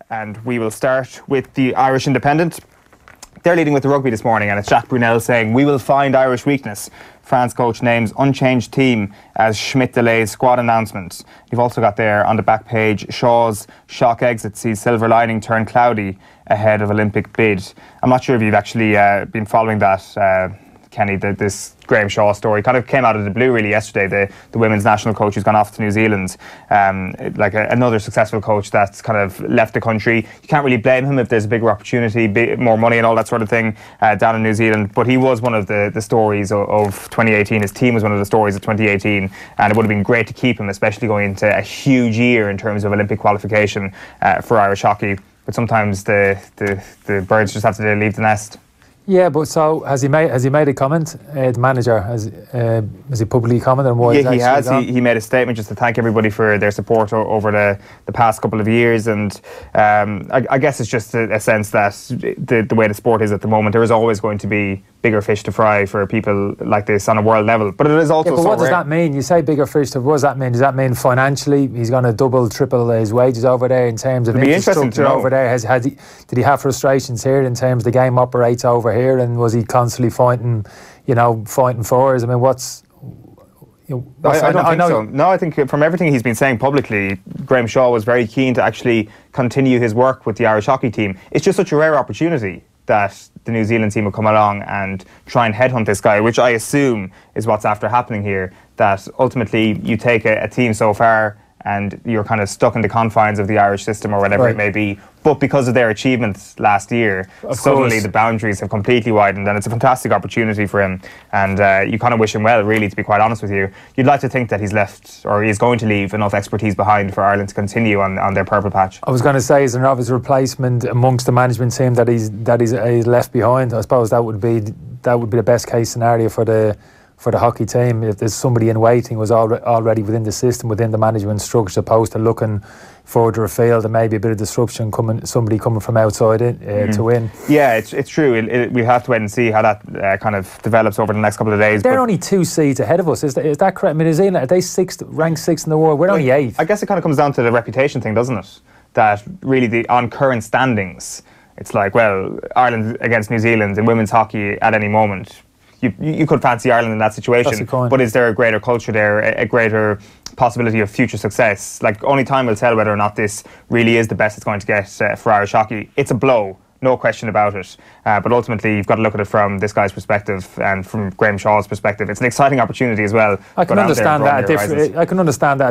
And we will start with the Irish Independent. They're leading with the rugby this morning, and it's Jacques Brunel saying, "We will find Irish weakness." France coach names unchanged team as Schmidt delays squad announcement. You've also got there on the back page, Shaw's shock exit sees silver lining turn cloudy ahead of Olympic bid. I'm not sure if you've actually been following that, Kenny, this Graham Shaw story kind of came out of the blue really yesterday. The women's national coach who's gone off to New Zealand, another successful coach that's kind of left the country. You can't really blame him if there's a bigger opportunity, more money and all that sort of thing down in New Zealand. But he was one of the stories of 2018. His team was one of the stories of 2018, and it would have been great to keep him, especially going into a huge year in terms of Olympic qualification for Irish hockey. But sometimes the birds just have to leave the nest. Yeah, but so has he made a comment? The manager has he publicly commented on why? Yeah, he has. He made a statement just to thank everybody for their support over the past couple of years, and I guess it's just a sense that the way the sport is at the moment, there is always going to be bigger fish to fry for people like this on a world level. But it is also. Yeah, but what does that mean? You say bigger fish. What does that mean? Does that mean financially he's going to double, triple his wages over there in terms of infrastructure over there? Did he have frustrations here in terms of the game operates over here, and was he constantly fighting for us? I mean, I don't think so. No, I think from everything he's been saying publicly, Graham Shaw was very keen to actually continue his work with the Irish hockey team. It's just such a rare opportunity that the New Zealand team will come along and try and headhunt this guy, which I assume is what's after happening here, that ultimately you take a team so far and you're kind of stuck in the confines of the Irish system or whatever it may be. But because of their achievements last year, suddenly the boundaries have completely widened, and it's a fantastic opportunity for him. And you kind of wish him well, really, to be quite honest with you. You'd like to think that he's left, or he's going to leave, enough expertise behind for Ireland to continue on their purple patch. I was going to say, is there an obvious replacement amongst the management team that he's left behind? I suppose that would be the best case scenario for the hockey team, if there's somebody in waiting was already within the system, within the management structure, opposed to looking further afield and maybe a bit of disruption somebody coming from outside it to win. Yeah, it's true. We have to wait and see how that kind of develops over the next couple of days. They're only 2 seeds ahead of us. Is that correct? I mean, New Zealand, are they ranked sixth in the world? We're only 8th. I guess it kind of comes down to the reputation thing, doesn't it? That really on current standings, it's like, well, Ireland against New Zealand in women's hockey at any moment. You could fancy Ireland in that situation, but is there a greater culture there, a greater possibility of future success? Like, only time will tell whether or not this really is the best it's going to get for Irish hockey. It's a blow, no question about it. But ultimately, you've got to look at it from this guy's perspective and from Graham Shaw's perspective. It's an exciting opportunity as well. I can understand that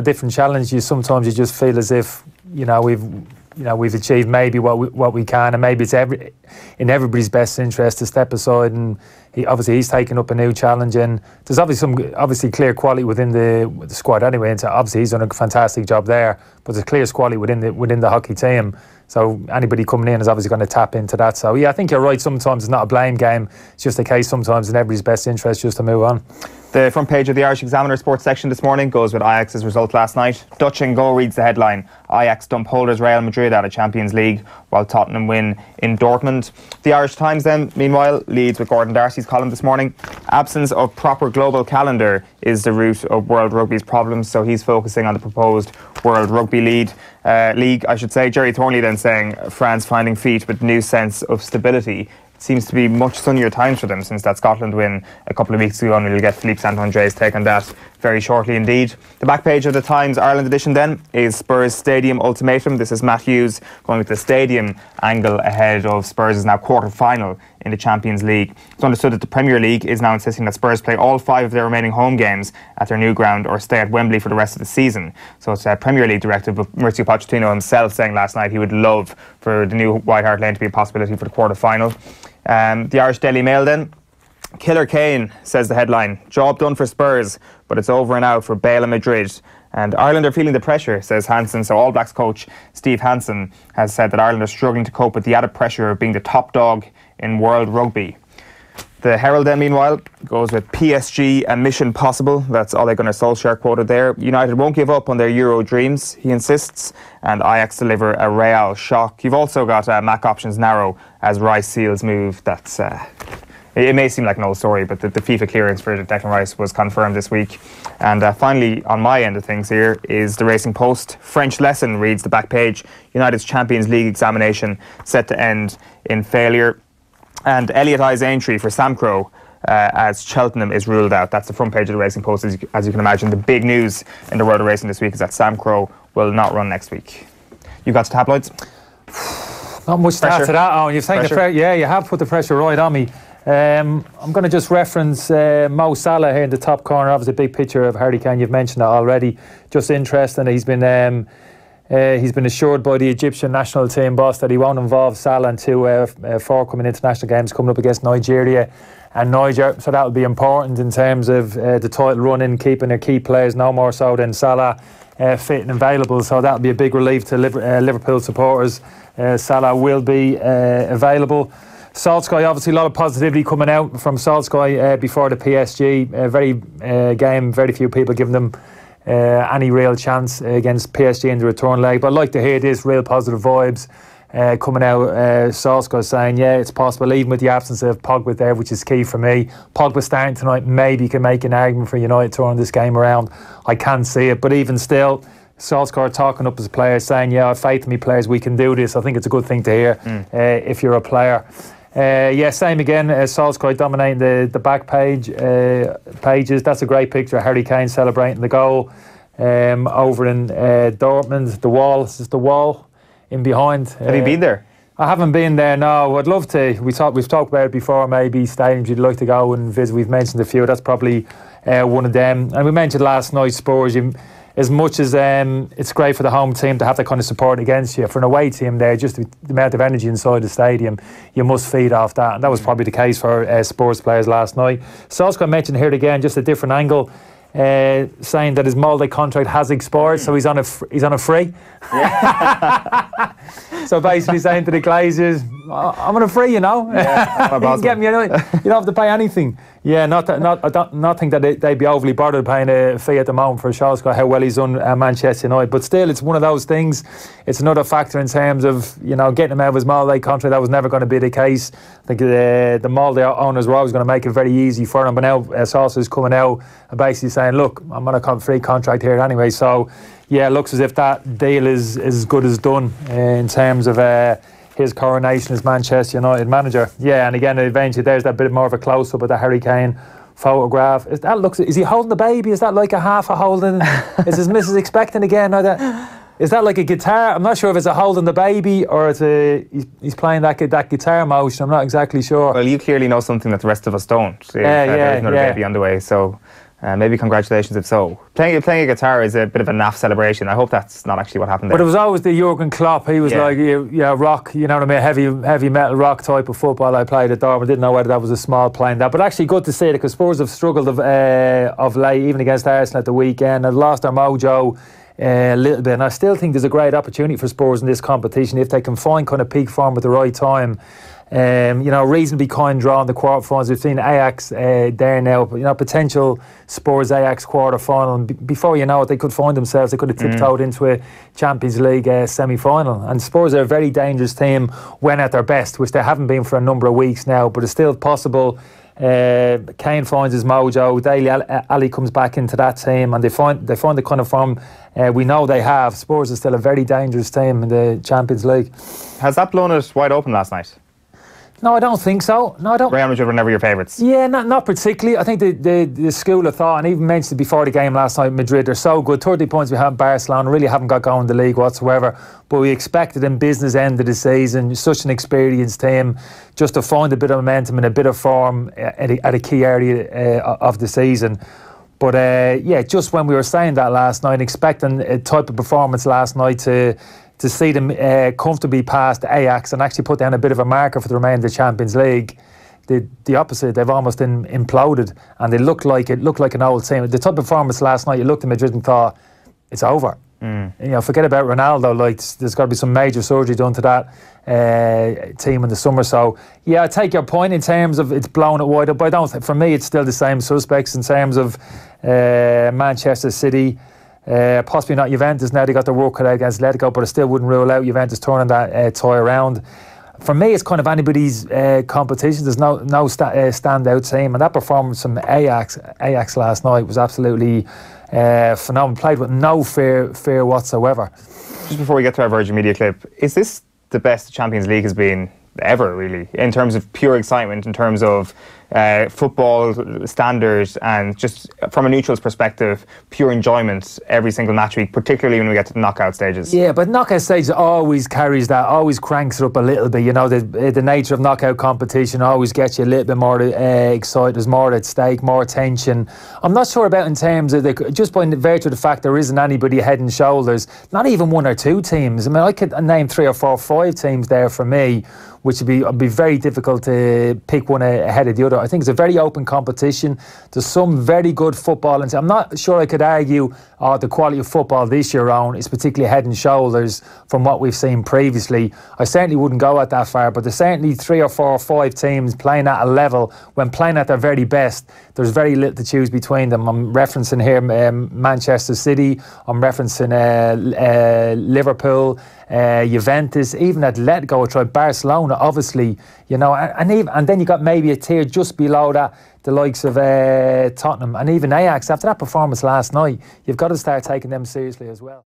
a different challenge. Sometimes you just feel as if we've achieved maybe what we can, and maybe it's in everybody's best interest to step aside. And he's taken up a new challenge, and there's obviously clear quality within the squad anyway. And so obviously he's done a fantastic job there, but there's clear quality within the hockey team. So anybody coming in is obviously going to tap into that. So yeah, I think you're right. Sometimes it's not a blame game. It's just a case sometimes in everybody's best interest just to move on. The front page of the Irish Examiner sports section this morning goes with Ajax's result last night. Dutch and Go reads the headline. Ajax dump holders Real Madrid out of Champions League while Tottenham win in Dortmund. The Irish Times then, meanwhile, leads with Gordon Darcy's column this morning. Absence of proper global calendar is the root of World Rugby's problems, so he's focusing on the proposed World Rugby League. Jerry Thornley then saying France finding feet with new sense of stability. Seems to be much sunnier times for them since that Scotland win a couple of weeks ago, and we'll get Philippe Saint-André's take on that very shortly indeed. The back page of the Times Ireland edition then is Spurs Stadium Ultimatum. This is Matt Hughes going with the stadium angle ahead of Spurs' now quarter-final in the Champions League. It's understood that the Premier League is now insisting that Spurs play all 5 of their remaining home games at their new ground or stay at Wembley for the rest of the season. So it's a Premier League directive, with Mauricio Pochettino himself saying last night he would love for the new White Hart Lane to be a possibility for the quarter-final. The Irish Daily Mail then. Killer Kane, says the headline. Job done for Spurs, but it's over and out for Bale and Madrid. And Ireland are feeling the pressure, says Hansen. So All Blacks coach Steve Hansen has said that Ireland are struggling to cope with the added pressure of being the top dog in world rugby. The Herald then, meanwhile, goes with PSG and Mission Possible. That's Ole Gunnar Solskjaer quoted there. United won't give up on their Euro dreams, he insists, and Ajax deliver a Real shock. You've also got Mac options narrow as Rice seals move. That's It may seem like an old story, but the FIFA clearance for Declan Rice was confirmed this week. And finally, on my end of things here, is the Racing Post. French lesson reads the back page. United's Champions League examination set to end in failure. And Elliot Eye's entry for Sam Crow as Cheltenham is ruled out. That's the front page of the Racing Post. As you can imagine, the big news in the world of racing this week is that Sam Crow will not run next week. You got to tabloids? Not much to add to that, Owen. You've taken you have put the pressure right on me. I'm going to just reference Mo Salah here in the top corner. Obviously, a big picture of Harry Kane. You've mentioned that already. Just interesting. He's been assured by the Egyptian national team boss that he won't involve Salah until forthcoming international games coming up against Nigeria and Niger. So that will be important in terms of the title run-in, keeping their key players no more so than Salah fit and available. So that will be a big relief to Liverpool supporters. Salah will be available. Solskjaer, obviously a lot of positivity coming out from Solskjaer before the PSG game. Very few people giving them any real chance against PSG in the return leg. But I'd like to hear this real positive vibes coming out. Solskjaer saying, yeah, it's possible, even with the absence of Pogba there, which is key for me. Pogba starting tonight, maybe can make an argument for United turning this game around. I can't see it, but even still, Solskjaer talking up his players, saying, yeah, I have faith in me players, we can do this. I think it's a good thing to hear if you're a player. Same again, Solskjaer dominating the back pages. That's a great picture of Harry Kane celebrating the goal over in Dortmund. The wall in behind. Have you been there? I haven't been there, no. I'd love to. We've talked about it before, maybe stadiums you'd like to go and visit. We've mentioned a few. That's probably one of them. And we mentioned last night, Spurs, as much as it's great for the home team to have that kind of support against you, for an away team there, just the amount of energy inside the stadium, you must feed off that. And that was probably the case for Spurs players last night. Solskjaer mentioned here again, just a different angle, saying that his Molde contract has expired, so he's on a free. Yeah. So basically saying to the Glazers, I'm on a free, you know. Yeah, you can get me, you don't have to pay anything. Yeah, I don't think that they'd be overly bothered paying a fee at the moment for Solskjaer, how well he's done at Manchester United. But still, it's one of those things. It's another factor in terms of, getting him out of his Molde contract. That was never going to be the case. I think the Molde owners were always going to make it very easy for him. But now Solskjaer's coming out and basically saying, look, I'm on a free contract here anyway. So, yeah, it looks as if that deal is as good as done in terms of his coronation as Manchester United manager. Yeah, and again, eventually there's that bit more of a close-up of the Harry Kane photograph. Is he holding the baby? Is that like a half a holding? Is his missus expecting again? Is that like a guitar? I'm not sure if it's a holding the baby or it's he's playing that guitar motion. I'm not exactly sure. Well, you clearly know something that the rest of us don't. There's another baby on the way, so... maybe congratulations if so. Playing a guitar is a bit of a naff celebration. I hope that's not actually what happened there. But it was always the Jurgen Klopp. He was like, rock, you know what I mean, heavy metal rock type of football. I played at Dortmund. Didn't know whether that was a small playing that. But actually good to see it, because Spurs have struggled of late, even against Arsenal at the weekend. They've lost their mojo a little bit. And I still think there's a great opportunity for Spurs in this competition if they can find kind of peak form at the right time. Reasonably kind draw in the quarterfinals. We've seen Ajax there now. Potential Spurs Ajax quarterfinal. And before you know it, they could find themselves. They could have tiptoed into a Champions League semi-final. And Spurs are a very dangerous team when at their best, which they haven't been for a number of weeks now. But it's still possible. Kane finds his mojo. Dele Alli comes back into that team, and they find the kind of form we know they have. Spurs is still a very dangerous team in the Champions League. Has that blown it wide open last night? No, I don't think so. No, I don't. Real Madrid were never your favourites. Yeah, not particularly. I think the school of thought, and even mentioned before the game last night, Madrid are so good. 30 points behind Barcelona, really haven't got going in the league whatsoever. But we expected in business end of the season, such an experienced team, just to find a bit of momentum and a bit of form at a key area of the season. But just when we were saying that last night, expecting a type of performance last night to see them comfortably past Ajax and actually put down a bit of a marker for the remainder of the Champions League, the opposite. They've almost imploded, and they look like an old team. The type of performance last night, you looked at Madrid and thought, it's over. Forget about Ronaldo. There's got to be some major surgery done to that team in the summer. So I take your point in terms of it's blown it wide up. But for me, it's still the same suspects in terms of Manchester City. Possibly not Juventus now. They got their work cut out against Atletico, but I still wouldn't rule out Juventus turning that tie around. For me, it's kind of anybody's competition. There's no standout team, and that performance from Ajax last night was absolutely phenomenal. Played with no fear whatsoever. Just before we get to our Virgin Media clip, is this the best the Champions League has been ever, really, in terms of pure excitement, in terms of football standards, and just from a neutral's perspective, pure enjoyment every single match week, particularly when we get to the knockout stages? Yeah, but knockout stages always carries that, always cranks it up a little bit. You know, the nature of knockout competition always gets you a little bit more excited. There's more at stake, more tension. I'm not sure about in terms of just by virtue of the fact there isn't anybody head and shoulders, not even one or two teams. I mean, I could name 3 or 4 or 5 teams there for me, which would be very difficult to pick one ahead of the other. I think it's a very open competition. There's some very good football, and I'm not sure I could argue the quality of football this year round is particularly head and shoulders from what we've seen previously. I certainly wouldn't go at that far, but there's certainly 3 or 4 or 5 teams playing at a level. When playing at their very best, there's very little to choose between them. I'm referencing here Manchester City, I'm referencing Liverpool, Juventus, even Atletico, I tried Barcelona, obviously, you know, and then you got maybe a tier just below that, the likes of Tottenham and even Ajax. After that performance last night, you've got to start taking them seriously as well.